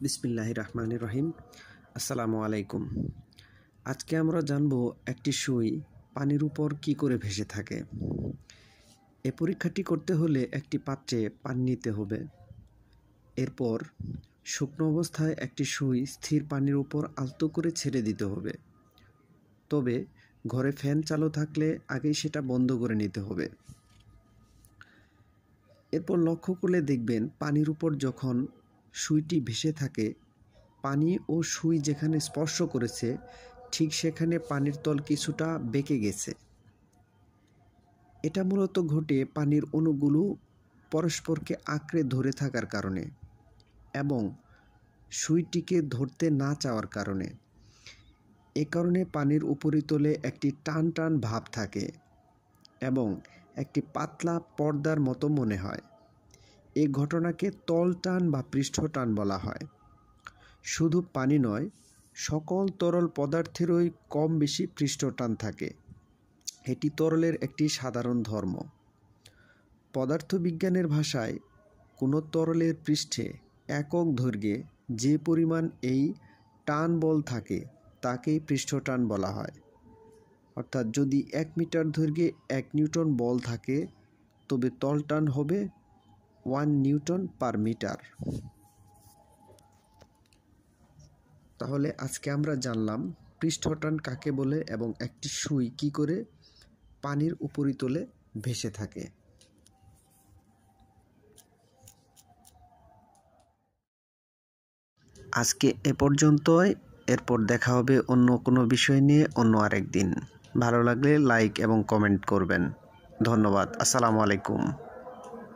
বিসমিল্লাহির রহমানির রহিম। আসসালামু আলাইকুম। আজকে আমরা জানব একটি সুই পানির উপর কি করে ভেসে থাকে। এই পরীক্ষাটি করতে হলে একটি পাত্রে পানি নিতে হবে। এরপর শুকনো অবস্থায় একটি সুই স্থির পানির উপর আলতো করে ছেড়ে দিতে হবে। তবে ঘরে ফ্যান চালু থাকলে আগেই সেটা বন্ধ করে নিতে হবে। এরপর লক্ষ্য করলে দেখবেন পানির উপর যখন সুইটি ভেসে থাকে, পানি ও সুই যেখানে স্পর্শ করেছে ঠিক সেখানে পানির তল কিছুটা বেঁকে গেছে। এটা মূলত ঘটে পানির অণুগুলো পরস্পরকে আঁকড়ে ধরে থাকার কারণে এবং সুইটিকে ধরতে না চাওয়ার কারণে। এ কারণে পানির উপরিতলে একটি টান টান ভাব থাকে এবং একটি পাতলা পর্দার মতো মনে হয়। এই ঘটনাকে তল টান বা পৃষ্ঠ টান বলা হয়। শুধু পানি নয়, সকল তরল পদার্থেরই কম বেশি পৃষ্ঠটান থাকে। এটি তরলের একটি সাধারণ ধর্ম। পদার্থবিজ্ঞানের ভাষায় কোনো তরলের পৃষ্ঠে একক দৈর্ঘ্যে যে পরিমাণ এই টান বল থাকে তাকেই পৃষ্ঠটান বলা হয়। অর্থাৎ যদি 1 মিটার দৈর্ঘ্যে 1 নিউটন বল থাকে তবে তলটান হবে 1 নিউটন পার মিটার। তাহলে আজকে আমরা জানলাম পৃষ্ঠটান কাকে বলে এবং একটি সুই কি করে পানির উপরিতলে ভেসে থাকে। আজকে এ পর্যন্তই। এরপর দেখা হবে অন্য কোনো বিষয় নিয়ে অন্য আরেক দিন। ভালো লাগলে লাইক এবং কমেন্ট করবেন। ধন্যবাদ। আসসালামু আলাইকুম।